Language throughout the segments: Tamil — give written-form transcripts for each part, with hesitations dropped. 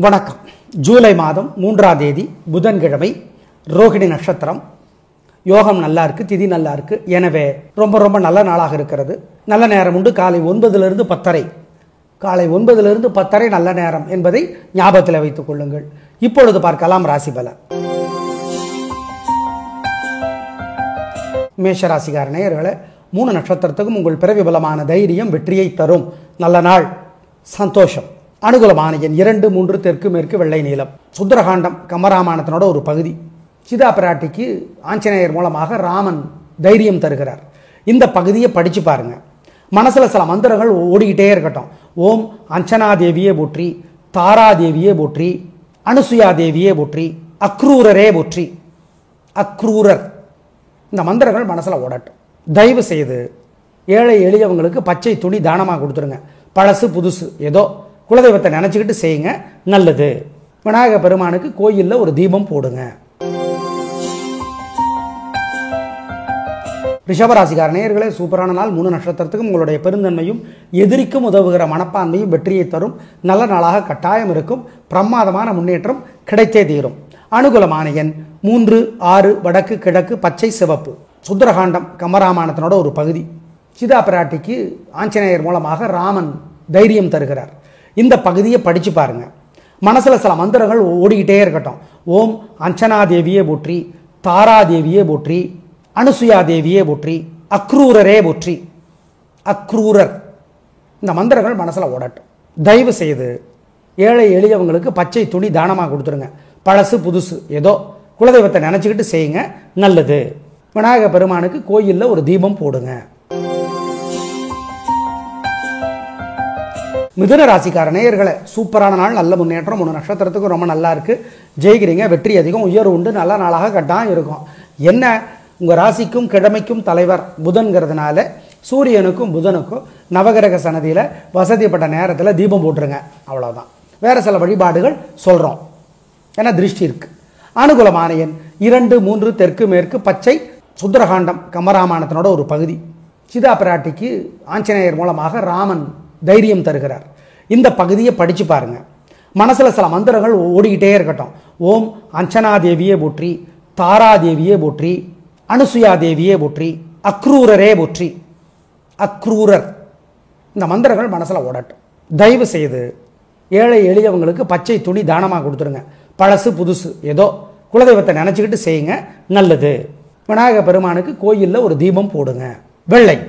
வணக்கம். ஜூலை மாதம் 3ஆம் தேதி புதன்கிழமை, ரோகிணி நட்சத்திரம். யோகம் நல்லா இருக்கு, திதி நல்லா இருக்கு. எனவே ரொம்ப நல்ல நாளாக இருக்கிறது. நல்ல நேரம் உண்டு. காலை 9 to 10:30. காலை 9 to 10:30 நல்ல நேரம் என்பதை ஞாபகத்தில் வைத்துக் கொள்ளுங்கள். இப்பொழுது பார்க்கலாம் ராசி பலன். மேஷ ராசிக்கார நேயர்களே, 3 நட்சத்திரத்துக்கும் உங்கள் பிறவி பலமான தைரியம் வெற்றியை தரும். நல்ல நாள், சந்தோஷம். அனுகூலமான எண் 2, 3 தெற்கு மேற்கு வெள்ளை நீலம். சுந்தரகாண்டம் கம்பராமாயணத்தினோட ஒரு பகுதி. சீதா பிராட்டிக்கு ஆஞ்சநேயர் மூலமாக ராமன் தைரியம் தருகிறார். இந்த பகுதியை படிச்சு பாருங்க. மனசுல சில மந்திரங்கள் ஓடிக்கிட்டே இருக்கட்டும். ஓம் அஞ்சனா தேவியே போற்றி, தாரா தேவியே போற்றி, அனுசுயா தேவியே போற்றி, அக்ரூரரே போற்றி. அக்ரூரர், இந்த மந்திரங்கள் மனசுல ஓடட்டும். தயவு செய்து ஏழை எளியவங்களுக்கு பச்சை துணி தானமாக கொடுத்துருங்க. பழசு புதுசு ஏதோ குலதெய்வத்தை நினைச்சுக்கிட்டு செய்யுங்க, நல்லது. விநாயக பெருமானுக்கு கோயிலில் ஒரு தீபம் போடுங்க. ரிஷபராசிக்கார நேயர்களே, சூப்பரான நாள். 3 நட்சத்திரத்துக்கும் உங்களுடைய பெருந்தன்மையும் எதிரிக்கும் உதவுகிற மனப்பான்மையும் வெற்றியை தரும். நல்ல நாளாக கட்டாயம் இருக்கும். பிரமாதமான முன்னேற்றம் கிடைத்தே தீரும். அனுகூலமான எண் 3, 6 வடக்கு கிழக்கு பச்சை சிவப்பு. சுந்தரகாண்டம் கம்பராமாயணத்தினோட ஒரு பகுதி. சீதா பிராட்டிக்கு ஆஞ்சநேயர் மூலமாக ராமன் தைரியம் தருகிறார். இந்த பகுதியை படிச்சு பாருங்க. மனசுல சில மந்திரங்கள் ஓடிக்கிட்டே இருக்கட்டும். ஓம் அஞ்சனா தேவியே போற்றி, தாரா தேவியே போற்றி, அனுசுயா தேவியே போற்றி, அக்ரூரரே போற்றி. அக்ரூரர், இந்த மந்திரங்கள் மனசுல ஓடட்டும். தயவு செய்து ஏழை எளியவங்களுக்கு பச்சை துணி தானமாக கொடுத்துருங்க. பழசு புதுசு ஏதோ குலதெய்வத்தை நினைச்சுக்கிட்டு செய்யுங்க, நல்லது. விநாயக பெருமானுக்கு கோயிலில் ஒரு தீபம் போடுங்க. மிதுன ராசிக்கார நேயர்களே, சூப்பரான நாள். நல்ல முன்னேற்றம். 3 நட்சத்திரத்துக்கும் ரொம்ப நல்லா இருக்கு. ஜெயிக்கிறீங்க, வெற்றி அதிகம், உயர்வு உண்டு. நல்ல நாளாக கட்டாயம் இருக்கும். என்ன, உங்கள் ராசிக்கும் கிழமைக்கும் தலைவர் புதன்கிறதுனால சூரியனுக்கும் புதனுக்கும் நவகிரக சன்னதியில் வசதிப்பட்ட நேரத்தில் தீபம் போட்டுருங்க. அவ்வளோதான். வேறு சில வழிபாடுகள் சொல்கிறோம், ஏன்னா திருஷ்டி இருக்கு. அனுகூலமான எண் 2, 3 தெற்கு மேற்கு பச்சை. சுந்தரகாண்டம் கம்பராமாயணத்தினோட ஒரு பகுதி. சீதா பிராட்டிக்கு ஆஞ்சநேயர் மூலமாக ராமன் தைரியம் தருகிறார். இந்த பகுதியை படிச்சு பாருங்க. மனசுல சில மந்திரங்கள் ஓடிக்கிட்டே இருக்கட்டும். ஓம் அஞ்சனா தேவியே போற்றி, தாரா தேவியே போற்றி, அனுசுயா தேவியே போற்றி, அக்ரூரரே போற்றி. அக்ரூரர், இந்த மந்திரங்கள் மனசுல ஓடட்டும். தயவு செய்து ஏழை எளியவங்களுக்கு பச்சை துணி தானமாக கொடுத்துருங்க. பழசு புதுசு ஏதோ குலதெய்வத்தை நினைச்சுக்கிட்டு செய்யுங்க, நல்லது. விநாயக பெருமானுக்கு கோயிலில் ஒரு தீபம் போடுங்க. வெள்ளை.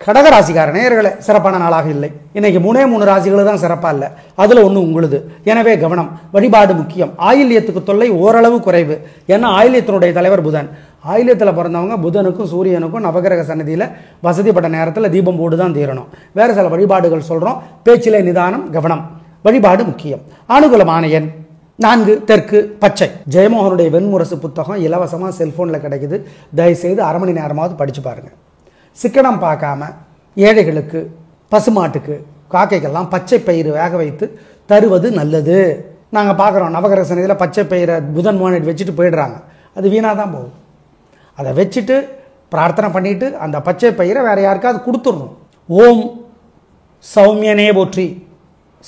கடகராசிக்கார நேயர்களே, சிறப்பான நாளாக இல்லை. இன்னைக்கு 3 ராசிகள் தான் சிறப்பா இல்லை. அதுல ஒன்று உங்களுது. எனவே கவனம். வழிபாடு முக்கியம். ஆயில்யத்துக்கு தொல்லை ஓரளவு குறைவு. ஏன்னா ஆயில்யத்தினுடைய தலைவர் புதன். ஆயில்யத்தில் பிறந்தவங்க புதனுக்கும் சூரியனுக்கும் நவகிரக சன்னதியில் வசதிப்பட்ட நேரத்தில் தீபம் போட்டு தான் தீரணும். வேறு சில வழிபாடுகள் சொல்கிறோம். பேச்சிலே நிதானம், கவனம். வழிபாடு முக்கியம். அனுகூலமான எண் 4 தெற்கு பச்சை. ஜெயமோகனுடைய வெண்முரசு புத்தகம் இலவசமாக செல்ஃபோனில் கிடைக்குது. தயவுசெய்து அரை மணி நேரமாவது படித்து பாருங்கள். சிக்கனம் பார்க்காம ஏழைகளுக்கு, பசுமாட்டுக்கு, காக்கைக்கெல்லாம் பச்சை பயிறு வேக வைத்து தருவது நல்லது. நாங்கள் பார்க்குறோம், நவகிரக சன்னதியில் பச்சை பயிரை புதன் முன்னாடி வச்சுட்டு போயிடுறாங்க. அது வீணாக தான் போகும். அதை வச்சுட்டு பிரார்த்தனை பண்ணிட்டு அந்த பச்சை பயிரை வேற யாருக்காவது கொடுத்துடணும். ஓம் சௌமியனே போற்றி,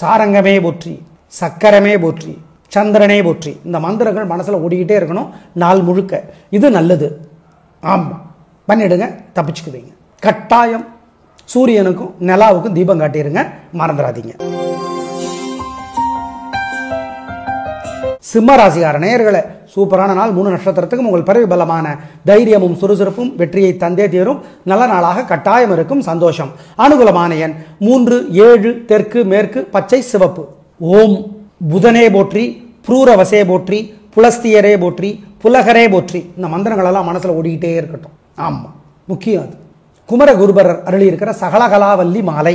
சாரங்கமே போற்றி, சக்கரமே போற்றி, சந்திரனே போற்றி. இந்த மந்திரங்கள் மனசில் ஓடிக்கிட்டே இருக்கணும் நாள் முழுக்க. இது நல்லது. ஆமாம், பண்ணிடுங்க, தப்பிச்சுக்குவீங்க. கட்டாயம் சூரியனுக்கும் நிலாவுக்கும் தீபம் காட்டிடுங்க, மறந்துடாதீங்க. சிம்ம ராசிக்கார நேயர்களே, சூப்பரான நாள். 3 நட்சத்திரத்துக்கும் உங்கள் பிறவி பலமான தைரியமும் சுறுசுறுப்பும் வெற்றியை தந்தே தீரும். நல்ல நாளாக கட்டாயம் இருக்கும். சந்தோஷம். அனுகூலமான எண் 3, 7 தெற்கு மேற்கு பச்சை சிவப்பு. ஓம் புதனே போற்றி, புரூரவசே போற்றி, புலஸ்தியரே போற்றி, புலகரே போற்றி. இந்த மந்திரங்கள் எல்லாம் மனசில் ஓடிக்கிட்டே இருக்கட்டும். ஆமாம், முக்கியம் அது. குமரகுருபரர் அருளி இருக்கிற சகலகலாவல்லி மாலை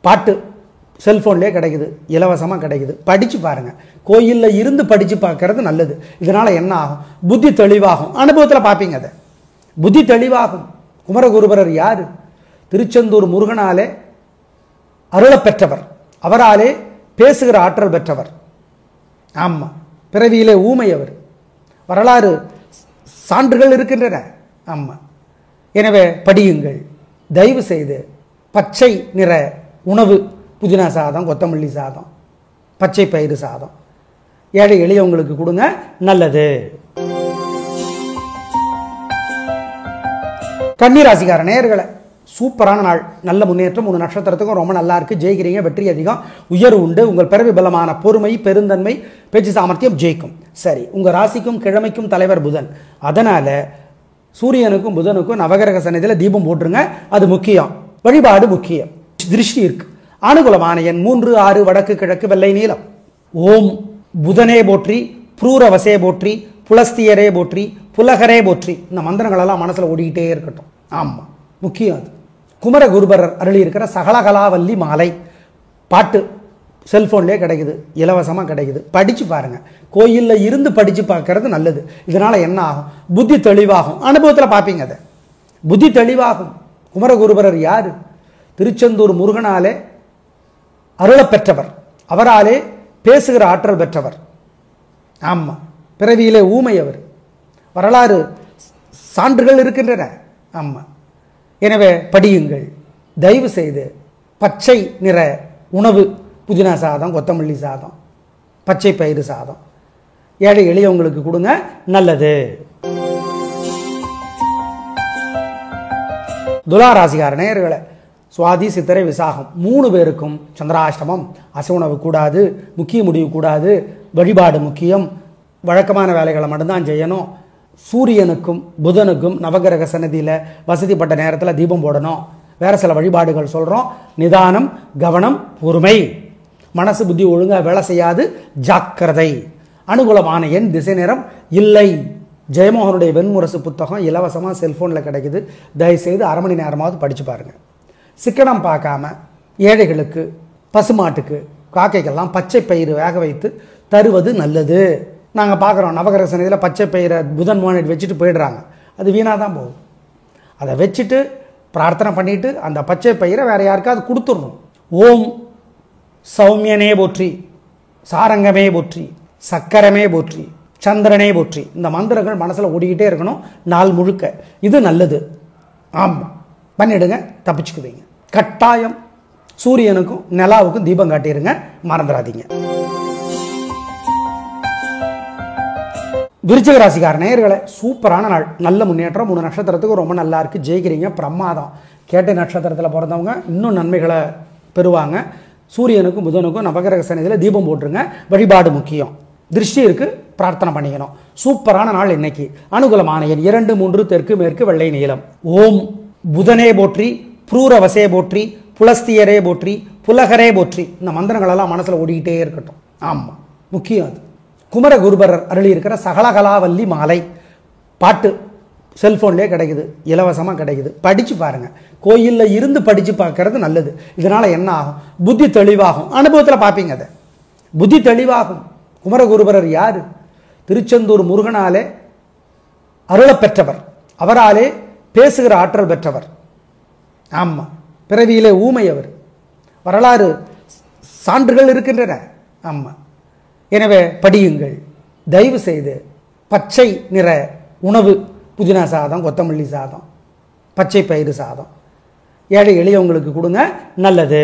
பாட்டு செல்ஃபோன்லேயே கிடைக்குது, இலவசமாக கிடைக்குது. படித்து பாருங்கள். கோயிலில் இருந்து படித்து பார்க்கறது நல்லது. இதனால் என்ன ஆகும்? புத்தி தெளிவாகும். அனுபவத்தில் பார்ப்பீங்க. அதை புத்தி தெளிவாகும். குமரகுருபரர் யார்? திருச்செந்தூர் முருகனாலே அருள பெற்றவர். அவராலே பேசுகிற ஆற்றல் பெற்றவர். ஆமாம், பிறவியிலே ஊமை அவர். வரலாறு சான்றுகள் இருக்கின்றன. ஆமாம், எனவே படியுங்கள். தயவு செய்து பச்சை நிற உணவு புதினா சாதம், கொத்தமல்லி சாதம், பச்சை பயிறு சாதம். ஏழை எளியவங்களுக்கு கொடுங்க, நல்லது. கன்னிராசிக்கார நேயர்களே, சூப்பரான நாள், நல்ல முன்னேற்றம். 3 நட்சத்திரத்துக்கும் ரொம்ப நல்லா இருக்கு. ஜெயிக்கிறீங்க, வெற்றி அதிகம், உயர்வு உண்டு. உங்கள் பிறவி பலமான பொறுமை, பெருந்தன்மை, பேச்சு சாமர்த்தியம் ஜெயிக்கும். சரி, உங்க ராசிக்கும் கிழமைக்கும் தலைவர் புதன். அதனால சூரியனுக்கும் புதனுக்கும் நவகிரக சன்னதியில் தீபம் போட்டுருங்க. அது முக்கியம். வழிபாடு முக்கியம். திருஷ்டி இருக்கு. அனுகூலமான எண் 3, 6, வடக்கு கிழக்கு, வெள்ளை நீலம். ஓம் புதனே போற்றி, புரூரவசே போற்றி, புலஸ்தியரே போற்றி, புலகரே போற்றி. இந்த மந்திரங்களெல்லாம் மனசுல ஓடிக்கிட்டே இருக்கட்டும். ஆமா, முக்கியம் அது. குமர குருபரர் அருளி இருக்கிற சகலகலாவல்லி மாலை பாட்டு செல்போன்லேயே கிடைக்குது, இலவசமாக கிடைக்குது. படிச்சு பாருங்க. கோயிலில் இருந்து படிச்சு பார்க்கறது நல்லது. இதனால என்ன ஆகும்? புத்தி தெளிவாகும். அனுபவத்தில் பார்ப்பீங்க. அதை புத்தி தெளிவாகும். குமரகுருபரர் யாரு? திருச்செந்தூர் முருகனாலே அருள பெற்றவர், அவராலே பேசுகிற ஆற்றல் பெற்றவர். ஆமா, பிறவியிலே ஊமை அவர். வரலாறு சான்றுகள் இருக்கின்றன. ஆமா, எனவே படியுங்கள். தயவு செய்து பச்சை நிற உணவு, புதினா சாதம், கொத்தமல்லி சாதம், பச்சை பயிறு சாதம் ஏழை எளியவங்களுக்கு கொடுங்க, நல்லது. துலாராசிகார நேயர்களே, சுவாதி சித்திரை விசாகம் 3 பேருக்கும் சந்திராஷ்டமம். அசைவுணவு கூடாது, முக்கிய முடிவு கூடாது, வழிபாடு முக்கியம், வழக்கமான வேலைகளை மட்டும்தான் செய்யணும். சூரியனுக்கும் புதனுக்கும் நவகிரக சன்னதியில் வசதிப்பட்ட நேரத்தில் தீபம் போடணும். வேற சில வழிபாடுகள் சொல்கிறோம். நிதானம், கவனம், பொறுமை. மனசு புத்தி ஒழுங்காக வேலை செய்யாது, ஜாக்கிரதை. அனுகூலமான எண் திசை நேரம் இல்லை. ஜெயமோகனுடைய வெண்முரசு புத்தகம் இலவசமாக செல்ஃபோனில் கிடைக்குது. தயவுசெய்து 1/2 மணி நேரமாவது படித்து பாருங்கள். சிக்கனம் பார்க்காம ஏழைகளுக்கு, பசுமாட்டுக்கு, காக்கைக்கெல்லாம் பச்சை பயிறு வேக வைத்து தருவது நல்லது. நாங்கள் பார்க்குறோம், நவகிரக சன்னதியில் பச்சை பயிரை புதன் மோனிட் வச்சுட்டு போயிடுறாங்க. அது வீணாக தான் போகும். அதை வச்சுட்டு பிரார்த்தனை பண்ணிட்டு அந்த பச்சை பயிரை வேற யாருக்காவது கொடுத்துடணும். ஓம் சௌமியனே போற்றி, சாரங்கமே போற்றி, சக்கரமே போற்றி, சந்திரனே போற்றி. இந்த மந்திரங்கள் மனசில் ஓடிக்கிட்டே இருக்கணும் நாள் முழுக்க. இது நல்லது. ஆமாம், பண்ணிடுங்க, தப்பிச்சுக்குவீங்க. கட்டாயம் சூரியனுக்கும் நிலாவுக்கும் தீபம் காட்டிடுங்க, மறந்துடாதீங்க. விருச்சிக ராசிக்கார நேயர்களே, சூப்பரான நாள், நல்ல முன்னேற்றம். 3 நட்சத்திரத்துக்கு ரொம்ப நல்லா இருக்கு. ஜெயிக்கிறீங்க, பிரமாதம். கேட்ட நட்சத்திரத்தில் பிறந்தவங்க இன்னும் நன்மைகளை பெறுவாங்க. சூரியனுக்கும் புதனுக்கும் நவகிரக சன்னதியில் தீபம் போட்டுருங்க. வழிபாடு முக்கியம். திருஷ்டி இருக்கு, பிரார்த்தனை பண்ணிக்கணும். சூப்பரான நாள் இன்னைக்கு. அனுகூலமான எண் 2, 3, தெற்கு மேற்கு, வெள்ளை நீலம். ஓம் புதனே போற்றி, புரூரவசே போற்றி, புலஸ்தியரே போற்றி, புலகரே போற்றி. இந்த மந்திரங்களெல்லாம் மனசில் ஓடிக்கிட்டே இருக்கட்டும். ஆமாம், முக்கியம் அது. குமர குருபரர் அருளி இருக்கிற சகலகலாவல்லி மாலை பாட்டு செல்போன்லேயே கிடைக்குது, இலவசமாக கிடைக்குது. படித்து பாருங்க. கோயிலில் இருந்து படித்து பார்க்கறது நல்லது. இதனால என்ன ஆகும்? புத்தி தெளிவாகும். அனுபவத்தில் பார்ப்பீங்க. அதை புத்தி தெளிவாகும். குமரகுருபரர் யாரு? திருச்செந்தூர் முருகனாலே அருள பெற்றவர், அவராலே பேசுகிற ஆற்றல் பெற்றவர். ஆமா, பிறவியிலே ஊமை அவர். வரலாறு சான்றுகள் இருக்கின்றன. ஆமா, எனவே படியுங்கள். தயவு செய்து பச்சை நிற உணவு, புதினா சாதம், கொத்தமல்லி சாதம், பச்சை பயிறு சாதம் ஏழை எளியவங்களுக்கு கொடுங்க, நல்லது.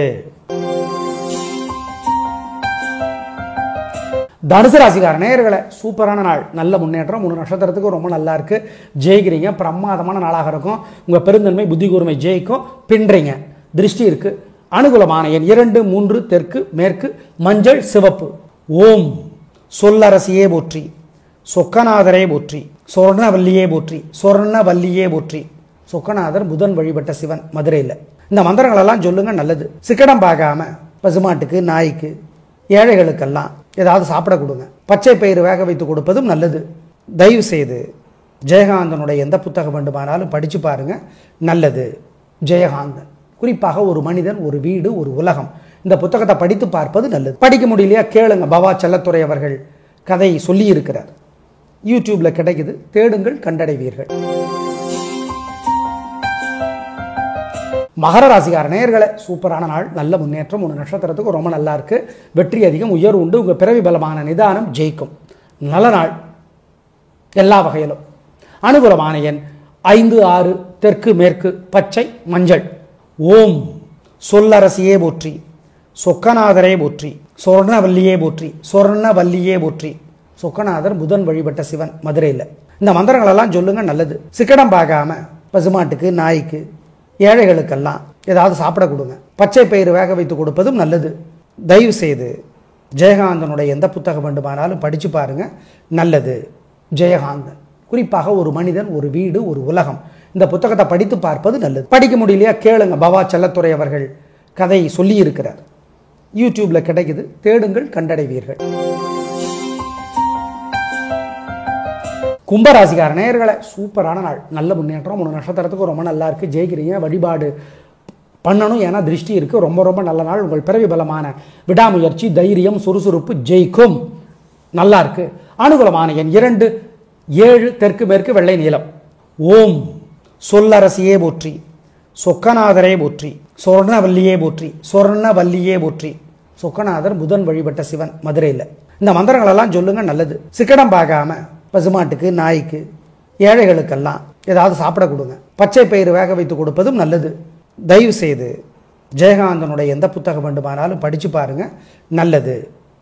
தனுசு ராசிக்கார நேயர்களே, சூப்பரான நாள், நல்ல முன்னேற்றம். 3 நட்சத்திரத்துக்கு ரொம்ப நல்லா இருக்கு. ஜெயிக்கிறீங்க, பிரமாதமான நாளாக இருக்கும். உங்க பெருந்தன்மை, புத்தி கூர்மை ஜெயிக்கும். பின்றீங்க. திருஷ்டி இருக்கு. அனுகூலமான எண் 2, 3, தெற்கு மேற்கு, மஞ்சள் சிவப்பு. ஓம் சொல்லரசியே போற்றி, சொக்கநாதரே போற்றி, சொர்ணவல்லியே போற்றி, சொர்ணவல்லியே போற்றி. சொக்கநாதர் புதன் வழிபட்ட சிவன் மதுரையில். இந்த மந்திரங்களெல்லாம் சொல்லுங்க, நல்லது. சிக்கனம் பார்க்காம பசுமாட்டுக்கு, நாய்க்கு, ஏழைகளுக்கெல்லாம் ஏதாவது சாப்பிட கொடுங்க. பச்சை பயிறு வேக வைத்து கொடுப்பதும் நல்லது. தயவு செய்து ஜெயகாந்தனுடைய எந்த புத்தகம் வேண்டுமானாலும் படித்து பாருங்க, நல்லது. ஜெயகாந்தன் குறிப்பாக ஒரு மனிதன், ஒரு வீடு, ஒரு உலகம். இந்த புத்தகத்தை படித்து பார்ப்பது நல்லது. படிக்க முடியலையா கேளுங்க, பவா செல்லத்துறை அவர்கள் கதை சொல்லி இருக்கிறார். யூடியூப்ல கிடைக்குது, தேடுங்கள், கண்டடைவீர்கள். மகர ராசிக்கார நேயர்களே, சூப்பரான நாள், நல்ல முன்னேற்றம். 3 நட்சத்திரத்துக்கு ரொம்ப நல்லா இருக்கு. வெற்றி அதிகம், உயர்வு உண்டு. உங்க பிறவி பலமான நிதானம் ஜெயிக்கும். நல்ல நாள் எல்லா வகையிலும். அனுகூலமான எண் 5, 6, தெற்கு மேற்கு, பச்சை மஞ்சள். ஓம் சொல்லரசியே போற்றி, சொக்கநாதரே போற்றி, சொர்ணவல்லியே போற்றி, சொர்ணவல்லியே போற்றி. சொக்கநாதர் புதன் வழிபட்ட சிவன் மதுரையில். இந்த மந்திரங்களெல்லாம் சொல்லுங்க, நல்லது. சிக்கடம் பார்க்காம பசுமாட்டுக்கு, நாய்க்கு, ஏழைகளுக்கெல்லாம் ஏதாவது சாப்பிட கொடுங்க. பச்சை பயிறு வேக வைத்து கொடுப்பதும் நல்லது. தயவு செய்து ஜெயகாந்தனுடைய எந்த புத்தகம் வேண்டுமானாலும் படித்து பாருங்க, நல்லது. ஜெயகாந்தன், குறிப்பாக ஒரு மனிதன், ஒரு வீடு, ஒரு உலகம், இந்த புத்தகத்தை படித்து பார்ப்பது நல்லது. படிக்க முடியலையா கேளுங்க, பவா செல்லத்துறை அவர்கள் கதை சொல்லி இருக்கிறார், யூடியூப்ல கிடைக்குது, தேடுங்கள், கண்டடைவீர்கள். கும்பராசிக்கார நேயர்களே, சூப்பரான நாள், நல்ல முன்னேற்றம். 3 நட்சத்திரத்துக்கு ரொம்ப நல்லா இருக்கு, ஜெயிக்கிறீங்க. வழிபாடு பண்ணணும், ஏன்னா திருஷ்டி இருக்கு. ரொம்ப ரொம்ப நல்ல நாள். உங்கள் பிறவி பலமான விடாமுயற்சி, தைரியம், சுறுசுறுப்பு ஜெயிக்கும். நல்லா இருக்கு. அனுகூலமான எண் 2, 7, தெற்கு மேற்கு வெள்ளை நீலம். ஓம் சொல்லரசியே போற்றி, சொக்கநாதரே போற்றி, சொர்ணவல்லியே போற்றி, சொர்ணவல்லியே போற்றி. சொக்கநாதர் புதன் வழிபட்ட சிவன் மதுரையில். இந்த மந்திரங்களெல்லாம் சொல்லுங்க, நல்லது. சிக்கடம் பார்க்காம பசுமாட்டுக்கு, நாய்க்கு, ஏழைகளுக்கெல்லாம் ஏதாவது சாப்பிட கொடுங்க. பச்சை பயிறு வேக வைத்து கொடுப்பதும் நல்லது. தயவு செய்து ஜெயகாந்தனுடைய எந்த புத்தகம் வேண்டுமானாலும் படித்து பாருங்க, நல்லது.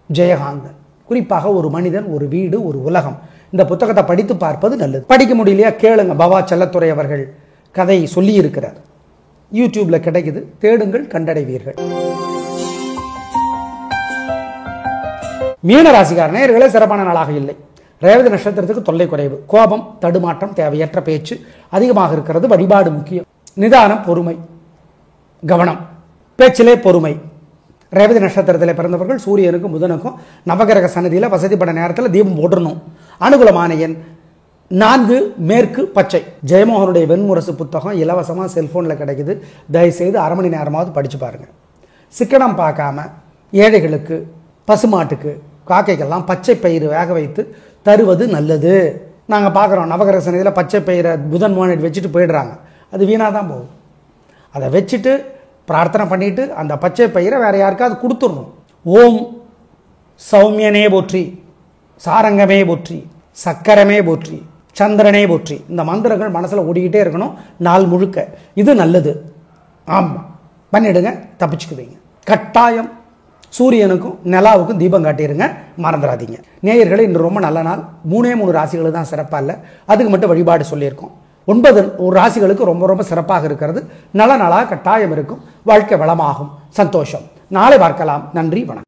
ஜெயகாந்தன், குறிப்பாக ஒரு மனிதன், ஒரு வீடு, ஒரு உலகம், இந்த புத்தகத்தை படித்து பார்ப்பது நல்லது. படிக்க முடியலையா கேளுங்க, பவா செல்லத்துறை அவர்கள் கதை சொல்லி இருக்கிறார், யூடியூப்ல கிடைக்குது, தேடுங்கள், கண்டடைவீர்கள். மீன ராசிக்கார நேயர்களே, சிறப்பான நாளாக இல்லை. ரேவதி நட்சத்திரத்துக்கு தொல்லை குறைவு, கோபம், தடுமாற்றம், தேவையற்ற பேச்சு அதிகமாக இருக்கிறது. வழிபாடு முக்கியம். நிதானம், பொறுமை, கவனம், பேச்சிலே பொறுமை. ரேவதி நட்சத்திரத்தில் பிறந்தவர்கள் சூரியனுக்கும் புதனுக்கும் நவகிரக சன்னதியில் வசதிப்பட நேரத்தில் தீபம் போட்டுடணும். அனுகூலமான எண் 4, மேற்கு பச்சை. ஜெயமோகனுடைய வெண்முரசு புத்தகம் இலவசமாக செல்போனில் கிடைக்குது. தயவுசெய்து அரை மணி நேரமாவது படித்து பாருங்கள். சிக்கனம் பார்க்காம ஏழைகளுக்கு, பசுமாட்டுக்கு, காக்கைக்கெல்லாம் பச்சை பயிறு வேக வைத்து தருவது நல்லது. நாங்கள் பார்க்குறோம், நவகிரக சன்னதியில் பச்சை பயிரை புதன் மோனிட் வச்சுட்டு போயிடுறாங்க. அது வீணாக தான் போகும். அதை வச்சுட்டு பிரார்த்தனை பண்ணிட்டு அந்த பச்சை பயிரை வேற யாருக்காவது கொடுத்துடணும். ஓம் சௌமியனே போற்றி, சாரங்கமே போற்றி, சக்கரமே போற்றி, சந்திரனே போற்றி. இந்த மந்திரங்கள் மனசில் ஓடிக்கிட்டே இருக்கணும் நாள் முழுக்க. இது நல்லது. ஆமாம், பண்ணிடுங்க, தப்பிச்சுக்குவீங்க. கட்டாயம் சூரியனுக்கும் நிலாவுக்கும் தீபம் காட்டிடுங்க, மறந்துடாதீங்க. நேயர்களே, இன்று ரொம்ப நல்ல நாள். 3 ராசிகள் தான் சிறப்பாக இல்லை, அதுக்கு மட்டும் வழிபாடு சொல்லியிருக்கோம். 9 ராசிகளுக்கு ரொம்ப ரொம்ப சிறப்பாக இருக்கிறது. நல்ல நாளாக கட்டாயம் இருக்கும். வாழ்க்கை வளமாகும். சந்தோஷம். நாளை பார்க்கலாம். நன்றி, வணக்கம்.